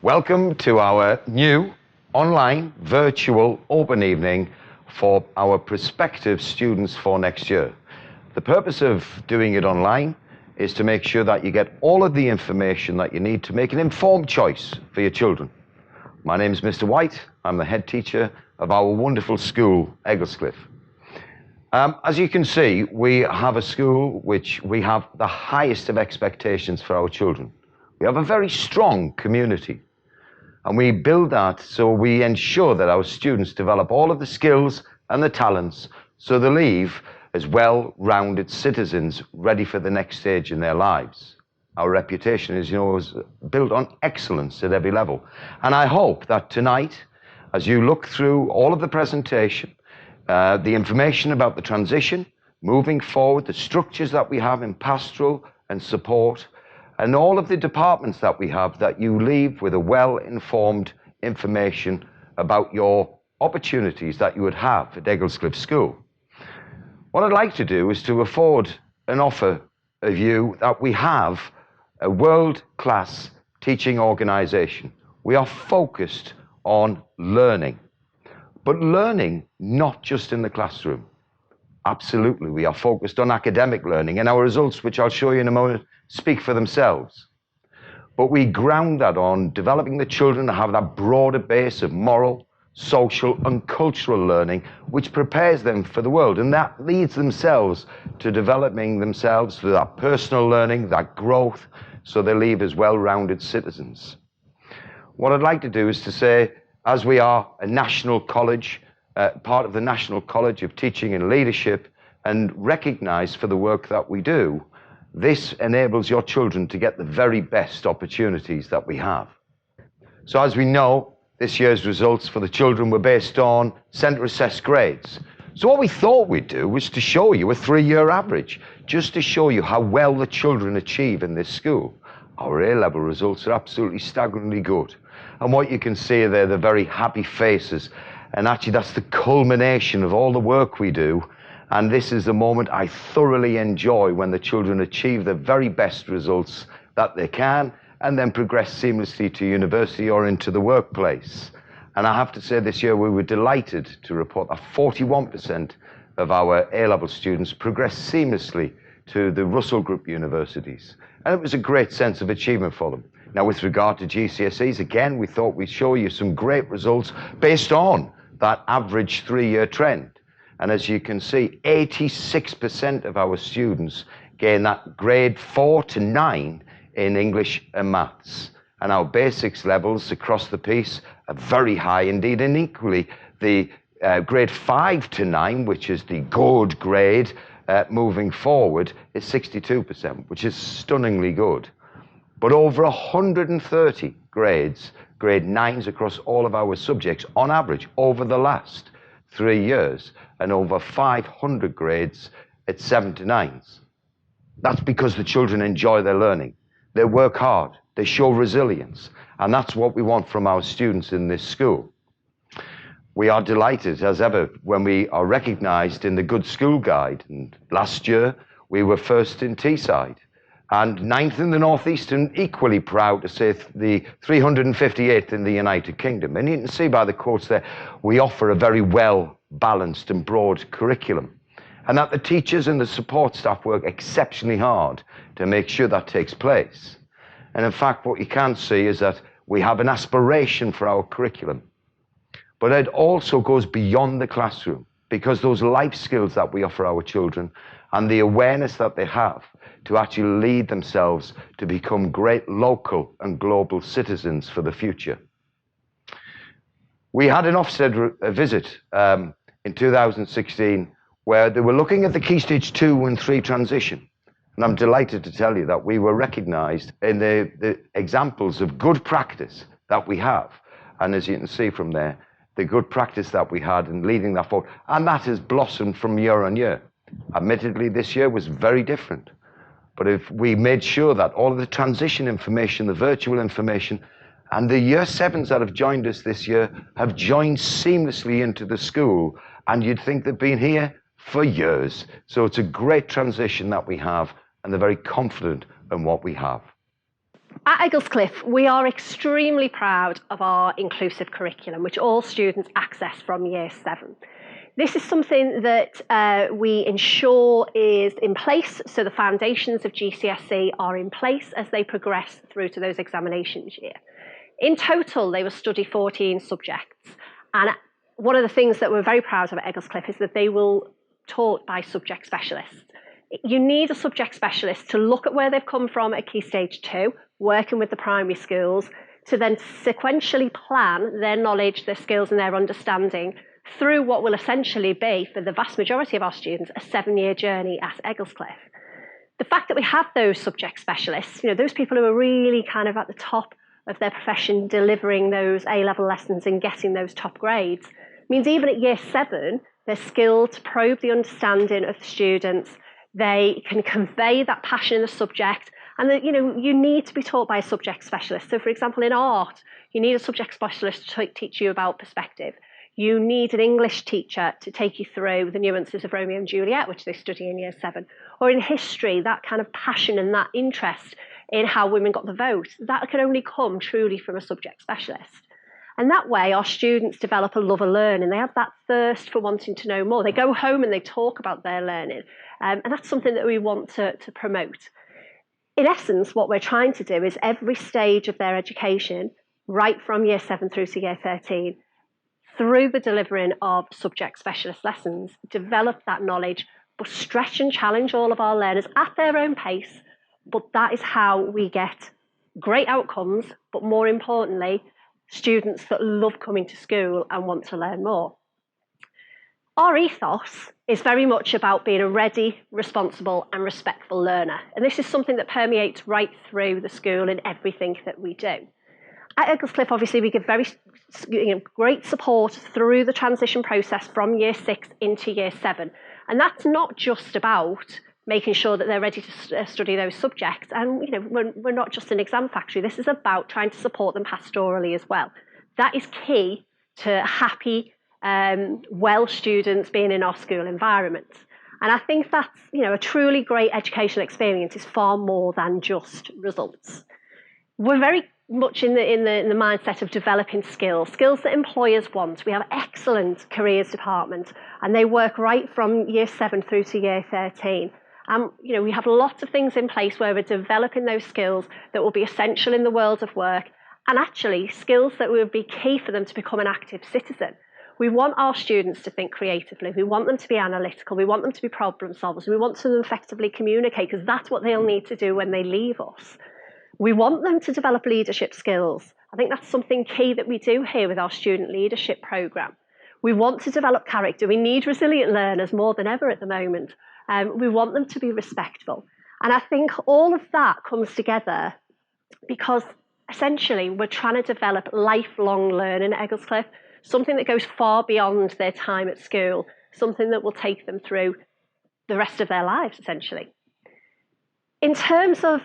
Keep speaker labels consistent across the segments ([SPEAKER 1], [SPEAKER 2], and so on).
[SPEAKER 1] Welcome to our new online virtual open evening for our prospective students for next year. The purpose of doing it online is to make sure that you get all of the information that you need to make an informed choice for your children. My name is Mr. White. I'm the head teacher of our wonderful school, Egglescliffe. As you can see, we have a school which we have the highest of expectations for our children. We have a very strong community, and we build that so we ensure that our students develop all of the skills and the talents so they leave as well-rounded citizens ready for the next stage in their lives. Our reputation is built on excellence at every level. And I hope that tonight, as you look through all of the presentation, the information about the transition, moving forward, the structures that we have in pastoral and support, and all of the departments that we have, that you leave with a well-informed information about your opportunities that you would have at Egglescliffe School. What I'd like to do is to afford an offer of you that we have a world-class teaching organisation. We are focused on learning, but learning not just in the classroom. Absolutely, we are focused on academic learning, and our results, which I'll show you in a moment, speak for themselves. But we ground that on developing the children to have that broader base of moral, social and cultural learning, which prepares them for the world, and that leads themselves to developing themselves through that personal learning, that growth, so they leave as well-rounded citizens. What I'd like to do is to say, as we are a national college, part of the National College of Teaching and Leadership, and recognised for the work that we do, this enables your children to get the very best opportunities that we have. So as we know, this year's results for the children were based on centre assessed grades. So what we thought we'd do was to show you a 3-year average, just to show you how well the children achieve in this school. Our A-level results are absolutely staggeringly good. And what you can see there, the very happy faces. And actually that's the culmination of all the work we do. And this is the moment I thoroughly enjoy, when the children achieve the very best results that they can and then progress seamlessly to university or into the workplace. And I have to say, this year we were delighted to report that 41% of our A-level students progressed seamlessly to the Russell Group universities. And it was a great sense of achievement for them. Now, with regard to GCSEs, again, we thought we'd show you some great results based on that average 3-year trend. And as you can see, 86% of our students gain that grade 4 to 9 in English and maths. And our basics levels across the piece are very high indeed. And equally, the grade 5 to 9, which is the good grade moving forward, is 62%, which is stunningly good. But over 130 grades, grade 9s across all of our subjects on average over the last 3 years, and over 500 grades at 7 to 9s. That's because the children enjoy their learning. They work hard, they show resilience, and that's what we want from our students in this school. We are delighted as ever when we are recognised in the Good School Guide, and last year we were first in Teesside and 9th in the North East, and equally proud to say the 358th in the United Kingdom. And you can see by the quotes there, we offer a very well-balanced and broad curriculum, and that the teachers and the support staff work exceptionally hard to make sure that takes place. And in fact, what you can see is that we have an aspiration for our curriculum, but it also goes beyond the classroom, because those life skills that we offer our children and the awareness that they have to actually lead themselves to become great local and global citizens for the future. We had an Ofsted visit in 2016 where they were looking at the Key Stage 2 and 3 transition. And I'm delighted to tell you that we were recognised in the examples of good practice that we have. And as you can see from there, the good practice that we had in leading that forward, and that has blossomed from year on year. Admittedly, this year was very different. But if we made sure that all of the transition information, the virtual information, and the year 7s that have joined us this year have joined seamlessly into the school, and you'd think they've been here for years. So it's a great transition that we have, and they're very confident in what we have.
[SPEAKER 2] At Egglescliffe, we are extremely proud of our inclusive curriculum, which all students access from Year 7. This is something that we ensure is in place, so the foundations of GCSE are in place as they progress through to those examinations year. In total, they will study 14 subjects, and one of the things that we're very proud of at Egglescliffe is that they will taught by subject specialists. You need a subject specialist to look at where they've come from at Key Stage 2, working with the primary schools, to then sequentially plan their knowledge, their skills and their understanding through what will essentially be, for the vast majority of our students, a 7-year journey at Egglescliffe. The fact that we have those subject specialists, those people who are really kind of at the top of their profession delivering those A-level lessons and getting those top grades, means even at Year 7, they're skilled to probe the understanding of the students. They can convey that passion in the subject, and that you need to be taught by a subject specialist. So, for example, in art, you need a subject specialist to teach you about perspective. You need an English teacher to take you through the nuances of Romeo and Juliet, which they study in Year 7. Or in history, that kind of passion and that interest in how women got the vote, that can only come truly from a subject specialist. And that way, our students develop a love of learning. They have that thirst for wanting to know more. They go home and they talk about their learning. And that's something that we want to promote. In essence, what we're trying to do is every stage of their education, right from Year 7 through to Year 13, through the delivering of subject specialist lessons, develop that knowledge, but stretch and challenge all of our learners at their own pace. But that is how we get great outcomes, but more importantly, students that love coming to school and want to learn more. Our ethos is very much about being a ready, responsible and respectful learner. And this is something that permeates right through the school in everything that we do. At Egglescliffe, obviously, we give very great support through the transition process from Year 6 into Year 7. And that's not just about making sure that they're ready to study those subjects. And we're not just an exam factory. This is about trying to support them pastorally as well. That is key to happy, well students being in our school environment. And I think that's, a truly great educational experience is far more than just results. We're very much in the mindset of developing skills that employers want. We have excellent careers department, and they work right from Year 7 through to Year 13. We have lots of things in place where we're developing those skills that will be essential in the world of work, and actually skills that will be key for them to become an active citizen. We want our students to think creatively. We want them to be analytical. We want them to be problem solvers. We want them to effectively communicate, because that's what they'll need to do when they leave us. We want them to develop leadership skills. I think that's something key that we do here with our student leadership programme. We want to develop character. We need resilient learners more than ever at the moment. We want them to be respectful. And I think all of that comes together because essentially we're trying to develop lifelong learning at Egglescliffe, something that goes far beyond their time at school, something that will take them through the rest of their lives, essentially. In terms of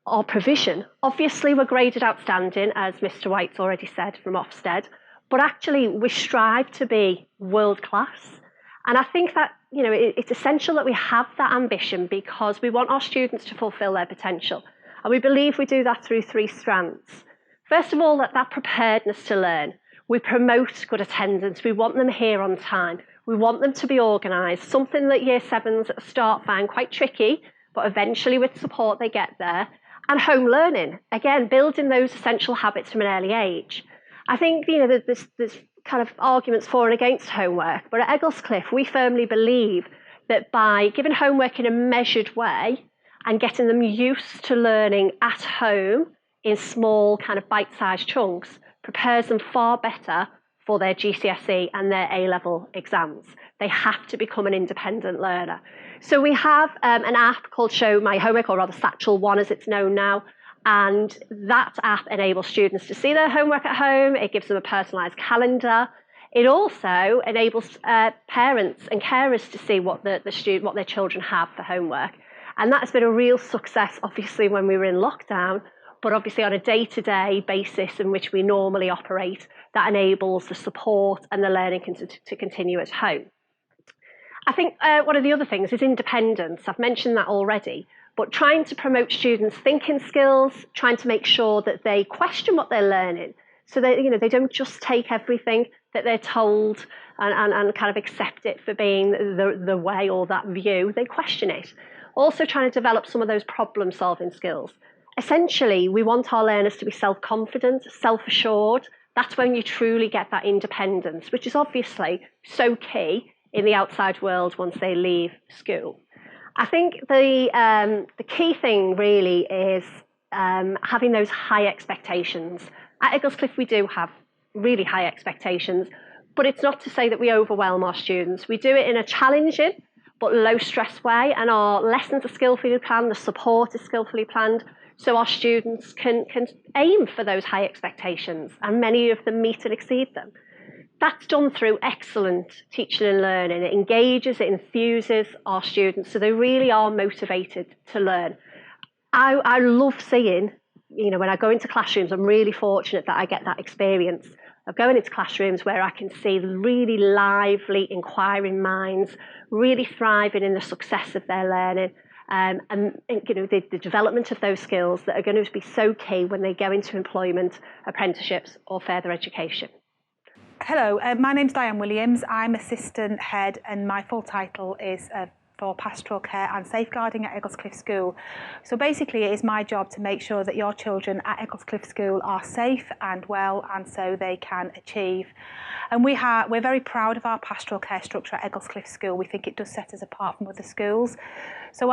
[SPEAKER 2] our provision, obviously we're graded outstanding, as Mr. White's already said, from Ofsted, but actually we strive to be world class. And I think that it's essential that we have that ambition, because we want our students to fulfil their potential. And we believe we do that through 3 strands. First of all, that preparedness to learn. We promote good attendance. We want them here on time. We want them to be organised, something that Year 7s at the start find quite tricky, but eventually with support they get there. And home learning, again, building those essential habits from an early age. I think there's kind of arguments for and against homework, but at Egglescliffe we firmly believe that by giving homework in a measured way and getting them used to learning at home in small kind of bite-sized chunks prepares them far better for their GCSE and their A-level exams. They have to become an independent learner. So we have an app called Show My Homework, or rather Satchel 1 as it's known now, and that app enables students to see their homework at home. It gives them a personalised calendar. It also enables parents and carers to see what what their children have for homework. And that's been a real success, obviously, when we were in lockdown, but obviously on a day-to-day basis in which we normally operate, that enables the support and the learning to continue at home. I think one of the other things is independence. I've mentioned that already, but trying to promote students' thinking skills, trying to make sure that they question what they're learning, so that they don't just take everything that they're told and kind of accept it for being the way or that view. They question it. Also trying to develop some of those problem-solving skills. Essentially, we want our learners to be self-confident, self-assured. That's when you truly get that independence, which is obviously so key in the outside world once they leave school. I think the key thing really is having those high expectations. At Eaglescliffe, we do have really high expectations, but it's not to say that we overwhelm our students. We do it in a challenging but low stress way, and our lessons are skillfully planned, the support is skillfully planned, so our students can aim for those high expectations, and many of them meet and exceed them. That's done through excellent teaching and learning. It engages, it enthuses our students, so they really are motivated to learn. I love seeing, when I go into classrooms, I'm really fortunate that I get that experience of going into classrooms where I can see really lively, inquiring minds, really thriving in the success of their learning. And the development of those skills that are going to be so key when they go into employment, apprenticeships or further education.
[SPEAKER 3] Hello, my name's Diane Williams. I'm assistant head and my full title is for pastoral care and safeguarding at Eaglescliffe School. So basically it is my job to make sure that your children at Eaglescliffe School are safe and well, and so they can achieve. And we're very proud of our pastoral care structure at Eaglescliffe School. We think it does set us apart from other schools. So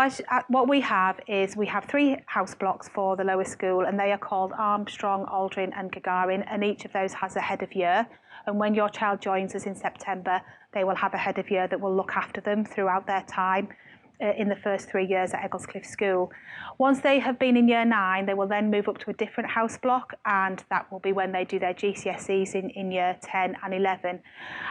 [SPEAKER 3] what we have 3 house blocks for the lower school, and they are called Armstrong, Aldrin and Gagarin, and each of those has a head of year. And when your child joins us in September, they will have a head of year that will look after them throughout their time in the first 3 years at Eaglescliffe School. Once they have been in year 9, they will then move up to a different house block, and that will be when they do their GCSEs in year 10 and 11.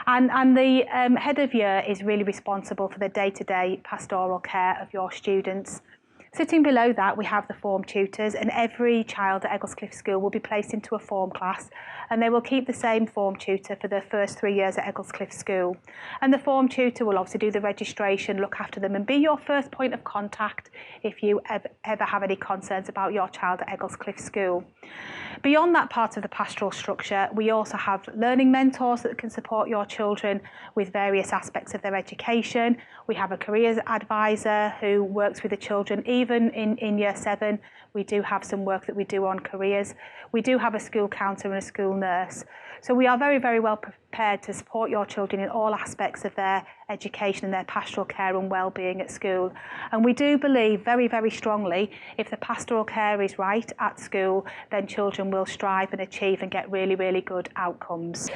[SPEAKER 3] And the head of year is really responsible for the day-to-day pastoral care of your students. Sitting below that, we have the form tutors, and every child at Eaglescliffe School will be placed into a form class, and they will keep the same form tutor for the first 3 years at Eaglescliffe School. And the form tutor will obviously do the registration, look after them, and be your first point of contact if you ever have any concerns about your child at Eaglescliffe School. Beyond that part of the pastoral structure, we also have learning mentors that can support your children with various aspects of their education. We have a careers advisor who works with the children. Even in year 7, we do have some work that we do on careers. We do have a school counselor and a school nurse. So we are very, very well prepared to support your children in all aspects of their education and their pastoral care and well-being at school. And we do believe very, very strongly if the pastoral care is right at school, then children will strive and achieve and get really, really good outcomes.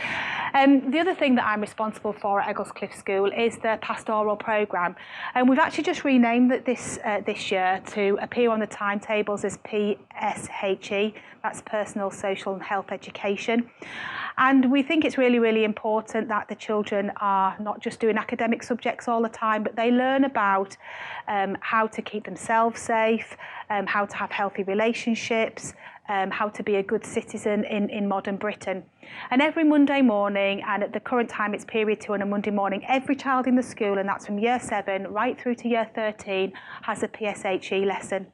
[SPEAKER 3] The other thing that I'm responsible for at Eaglescliffe School is the pastoral programme. And we've actually just renamed it this year to appear on the timetables as PSHE, that's Personal, Social and Health Education. And we think it's really, really important that the children are not just doing academic subjects all the time, but they learn about how to keep themselves safe, how to have healthy relationships, how to be a good citizen in modern Britain. And every Monday morning, and at the current time it's period 2 on a Monday morning, every child in the school, and that's from year 7 right through to year 13, has a PSHE lesson.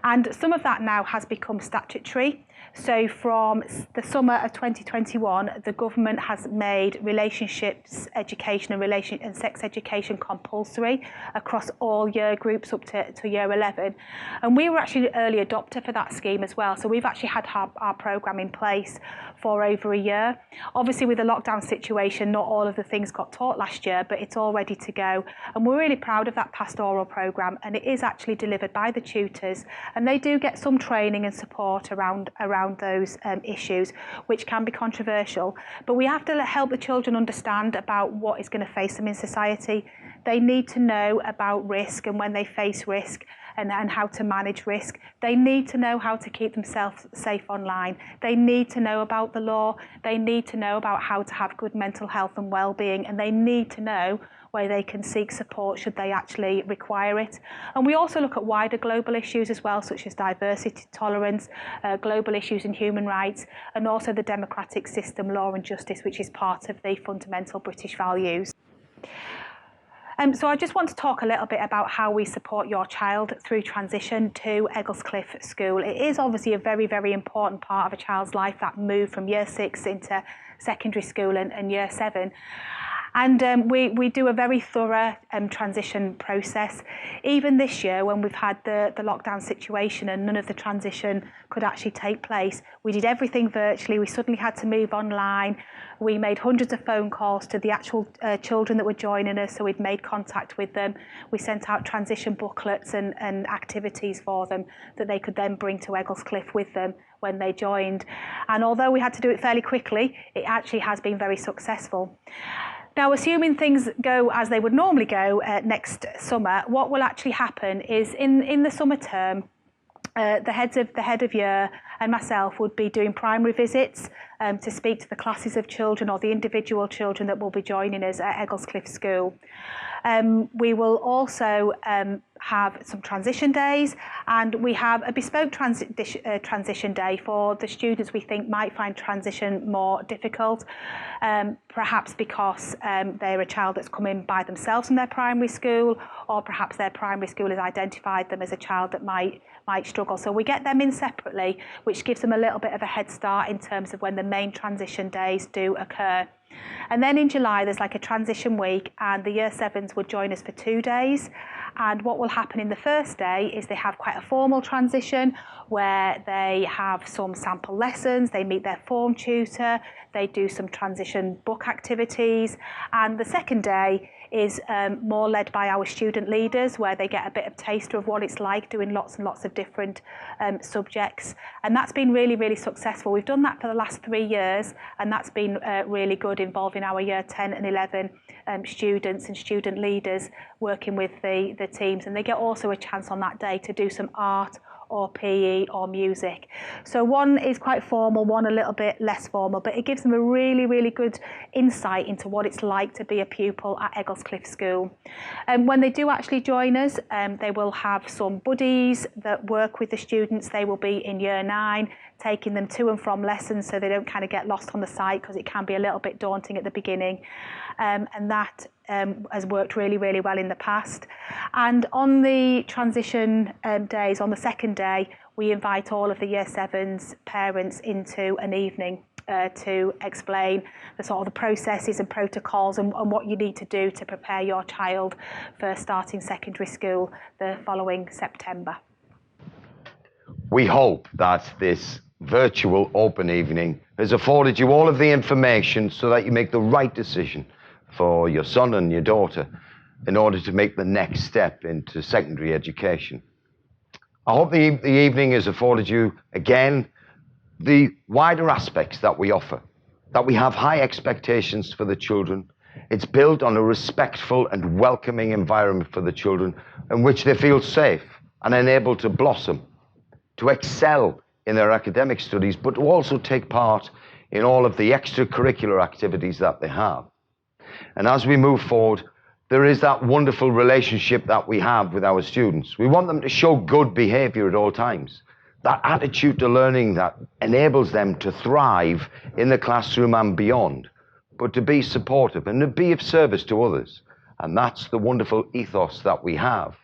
[SPEAKER 3] And some of that now has become statutory. So from the summer of 2021, the government has made relationships education and sex education compulsory across all year groups up to year 11. And we were actually an early adopter for that scheme as well. So we've actually had our programme in place for over a year. Obviously with the lockdown situation, not all of the things got taught last year, but it's all ready to go. And we're really proud of that pastoral programme, and it is actually delivered by the tutors, and they do get some training and support around those issues, which can be controversial. But we have to help the children understand about what is going to face them in society. They need to know about risk, and when they face risk, and how to manage risk. They need to know how to keep themselves safe online. They need to know about the law. They need to know about how to have good mental health and well-being, and they need to know where they can seek support should they actually require it. And we also look at wider global issues as well, such as diversity, tolerance, global issues in human rights, and also the democratic system, law and justice, which is part of the fundamental British values. So I just want to talk a little bit about how we support your child through transition to Egglescliffe School. It is obviously a very, very important part of a child's life, that move from year 6 into secondary school and year 7. And we do a very thorough transition process. Even this year, when we've had the lockdown situation and none of the transition could actually take place, we did everything virtually. We suddenly had to move online. We made hundreds of phone calls to the actual children that were joining us, so we'd made contact with them. We sent out transition booklets and activities for them that they could then bring to Egglescliffe with them when they joined. And although we had to do it fairly quickly, it actually has been very successful. Now, assuming things go as they would normally go next summer, what will actually happen is in the summer term, the head of year and myself would be doing primary visits to speak to the classes of children or the individual children that will be joining us at Egglescliffe School. We will also have some transition days, and we have a bespoke transition day for the students we think might find transition more difficult, perhaps because they're a child that's come in by themselves from their primary school, or perhaps their primary school has identified them as a child that might struggle. So we get them in separately, which gives them a little bit of a head start in terms of when the main transition days do occur. And then in July, there's like a transition week, and the year 7s would join us for 2 days. And what will happen in the first day is they have quite a formal transition where they have some sample lessons, they meet their form tutor, they do some transition book activities. And the second day is more led by our student leaders, where they get a bit of taster of what it's like doing lots and lots of different subjects. And that's been really, really successful. We've done that for the last 3 years, and that's been really good, involving our year 10 and 11 students and student leaders working with the teams. And they get also a chance on that day to do some art or PE or music. So one is quite formal, one a little bit less formal, but it gives them a really, really good insight into what it's like to be a pupil at Egglescliffe School. And when they do actually join us, they will have some buddies that work with the students. They will be in year 9, taking them to and from lessons so they don't kind of get lost on the site, because it can be a little bit daunting at the beginning. And that has worked really, really well in the past. And on the transition days, on the second day, we invite all of the year 7s parents into an evening to explain the sort of the processes and protocols and what you need to do to prepare your child for starting secondary school the following September.
[SPEAKER 1] We hope that this virtual open evening has afforded you all of the information so that you make the right decision for your son and your daughter in order to make the next step into secondary education. I hope the evening has afforded you, again, the wider aspects that we offer, that we have high expectations for the children. It's built on a respectful and welcoming environment for the children in which they feel safe and enabled to blossom, to excel in their academic studies, but to also take part in all of the extracurricular activities that they have. And as we move forward, there is that wonderful relationship that we have with our students. We want them to show good behavior at all times, that attitude to learning that enables them to thrive in the classroom and beyond, but to be supportive and to be of service to others. And that's the wonderful ethos that we have.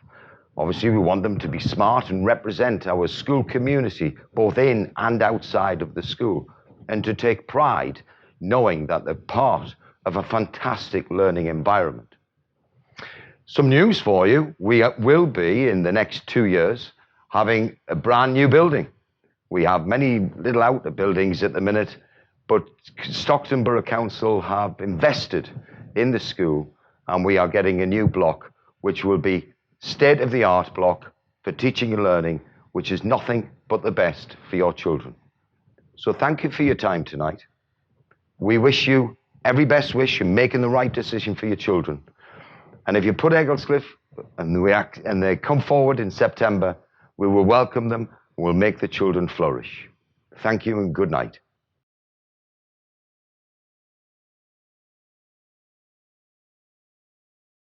[SPEAKER 1] Obviously, we want them to be smart and represent our school community, both in and outside of the school, and to take pride knowing that they're part of a fantastic learning environment. Some news for you: we will be, in the next 2 years, having a brand new building. We have many little outer buildings at the minute, but Stockton Borough Council have invested in the school, and we are getting a new block, which will be state-of-the-art block for teaching and learning, which is nothing but the best for your children. So thank you for your time tonight. We wish you every best wish in making the right decision for your children. And if you put Egglescliffe and they come forward in September, we will welcome them and we'll make the children flourish. Thank you and good night.